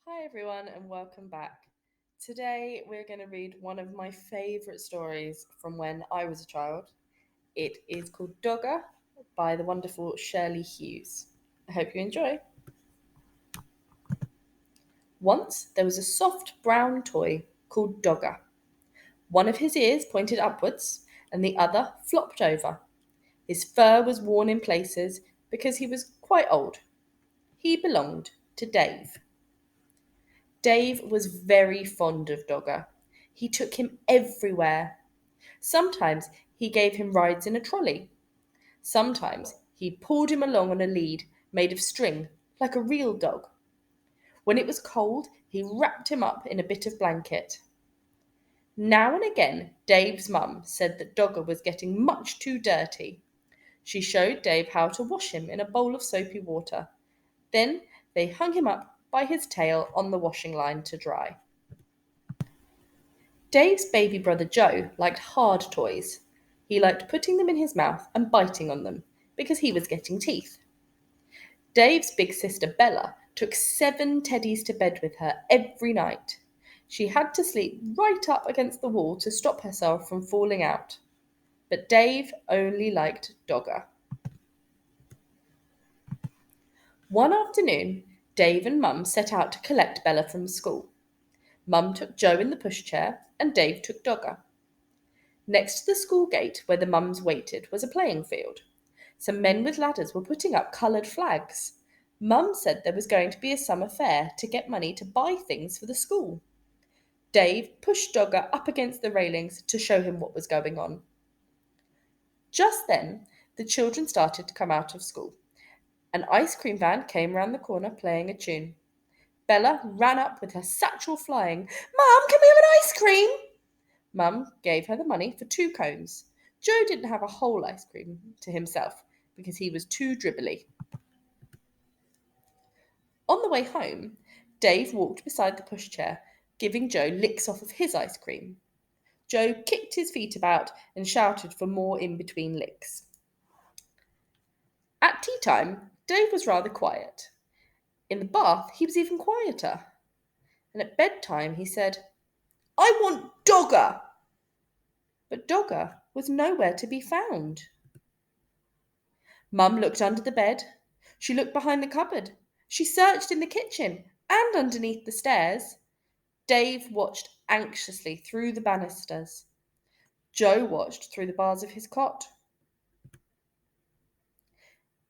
Hi everyone and welcome back. Today we're going to read one of my favourite stories from when I was a child. It is called Dogger by the wonderful Shirley Hughes. I hope you enjoy. Once there was a soft brown toy called Dogger. One of his ears pointed upwards and the other flopped over. His fur was worn in places because he was quite old. He belonged to Dave. Dave was very fond of Dogger. He took him everywhere. Sometimes he gave him rides in a trolley. Sometimes he pulled him along on a lead made of string, like a real dog. When it was cold, he wrapped him up in a bit of blanket. Now and again, Dave's mum said that Dogger was getting much too dirty. She showed Dave how to wash him in a bowl of soapy water. Then they hung him up by his tail on the washing line to dry. Dave's baby brother Joe liked hard toys. He liked putting them in his mouth and biting on them because he was getting teeth. Dave's big sister Bella took 7 teddies to bed with her every night. She had to sleep right up against the wall to stop herself from falling out. But Dave only liked Dogger. One afternoon, Dave and Mum set out to collect Bella from school. Mum took Joe in the pushchair and Dave took Dogger. Next to the school gate where the mums waited was a playing field. Some men with ladders were putting up coloured flags. Mum said there was going to be a summer fair to get money to buy things for the school. Dave pushed Dogger up against the railings to show him what was going on. Just then, the children started to come out of school. An ice cream van came round the corner playing a tune. Bella ran up with her satchel flying. "Mum, can we have an ice cream?" Mum gave her the money for 2 cones. Joe didn't have a whole ice cream to himself because he was too dribbly. On the way home, Dave walked beside the pushchair, giving Joe licks off of his ice cream. Joe kicked his feet about and shouted for more in between licks. At tea time, Dave was rather quiet. In the bath, he was even quieter. And at bedtime, he said, "I want Dogger!" But Dogger was nowhere to be found. Mum looked under the bed. She looked behind the cupboard. She searched in the kitchen and underneath the stairs. Dave watched anxiously through the banisters. Joe watched through the bars of his cot.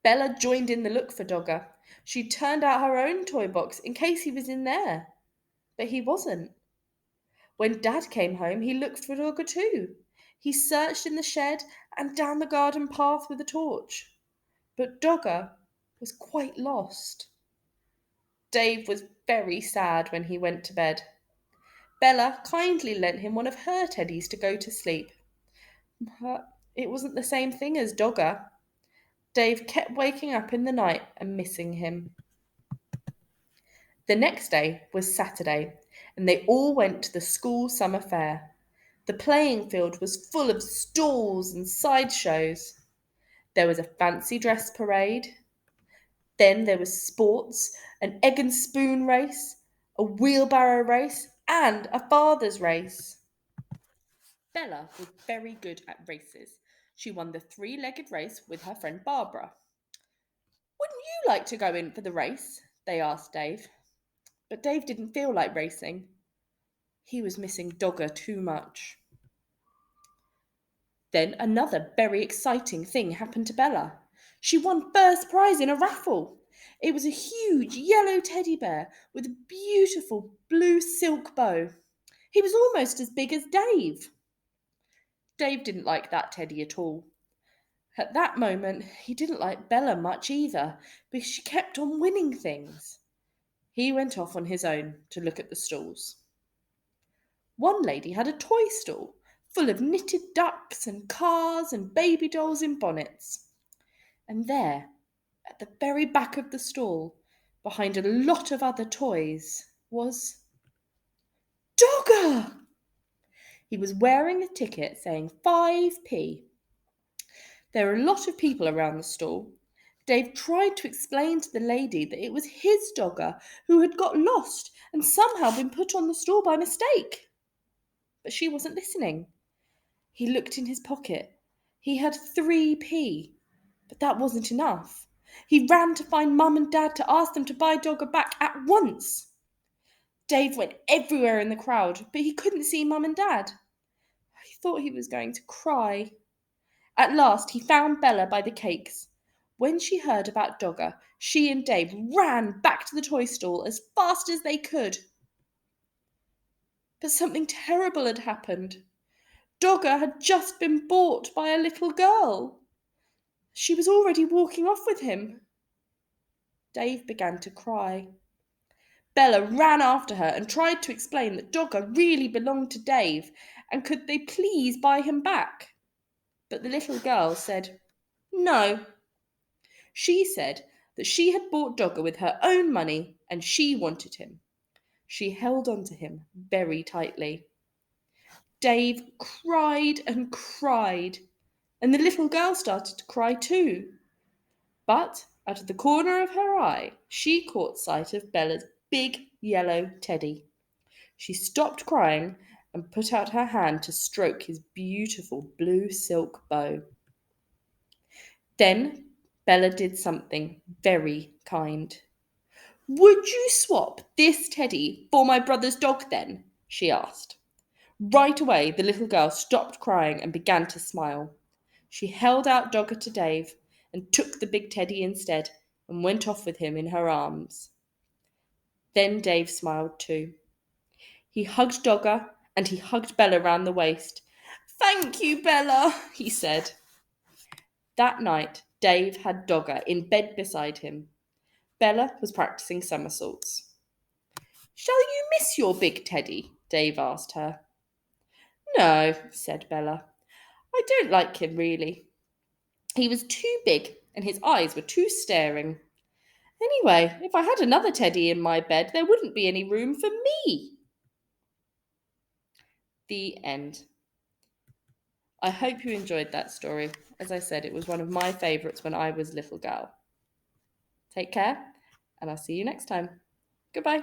Bella joined in the look for Dogger. She turned out her own toy box in case he was in there. But he wasn't. When Dad came home, he looked for Dogger too. He searched in the shed and down the garden path with a torch. But Dogger was quite lost. Dave was very sad when he went to bed. Bella kindly lent him one of her teddies to go to sleep. But it wasn't the same thing as Dogger. Dave kept waking up in the night and missing him. The next day was Saturday, and they all went to the school summer fair. The playing field was full of stalls and sideshows. There was a fancy dress parade. Then there was sports, an egg and spoon race, a wheelbarrow race, and a father's race. Bella was very good at races. She won the 3-legged race with her friend Barbara. "Wouldn't you like to go in for the race?" they asked Dave. But Dave didn't feel like racing. He was missing Dogger too much. Then another very exciting thing happened to Bella. She won first prize in a raffle. It was a huge yellow teddy bear with a beautiful blue silk bow. He was almost as big as Dave. Dave didn't like that teddy at all. At that moment, he didn't like Bella much either because she kept on winning things. He went off on his own to look at the stalls. One lady had a toy stall full of knitted ducks and cars and baby dolls in bonnets. And there, at the very back of the stall, behind a lot of other toys, was Dogger! He was wearing a ticket saying 5p. There were a lot of people around the stall. Dave tried to explain to the lady that it was his dogger who had got lost and somehow been put on the stall by mistake. But she wasn't listening. He looked in his pocket. He had 3p, but that wasn't enough. He ran to find Mum and Dad to ask them to buy Dogger back at once. Dave went everywhere in the crowd, but he couldn't see Mum and Dad. He thought he was going to cry. At last, he found Bella by the cakes. When she heard about Dogger, she and Dave ran back to the toy stall as fast as they could. But something terrible had happened. Dogger had just been bought by a little girl. She was already walking off with him. Dave began to cry. Bella ran after her and tried to explain that Dogger really belonged to Dave and could they please buy him back. But the little girl said no. She said that she had bought Dogger with her own money and she wanted him. She held on to him very tightly. Dave cried and cried, and the little girl started to cry too. But out of the corner of her eye, she caught sight of Bella's big yellow teddy. She stopped crying and put out her hand to stroke his beautiful blue silk bow. Then Bella did something very kind. "Would you swap this teddy for my brother's dog then?" she asked. Right away, the little girl stopped crying and began to smile. She held out Dogger to Dave and took the big teddy instead and went off with him in her arms. Then Dave smiled too. He hugged Dogger and he hugged Bella round the waist. "Thank you, Bella," he said. That night, Dave had Dogger in bed beside him. Bella was practicing somersaults. "Shall you miss your big teddy?" Dave asked her. "No," said Bella. "I don't like him really. He was too big and his eyes were too staring. Anyway, if I had another teddy in my bed, there wouldn't be any room for me." The end. I hope you enjoyed that story. As I said, it was one of my favourites when I was little girl. Take care, and I'll see you next time. Goodbye.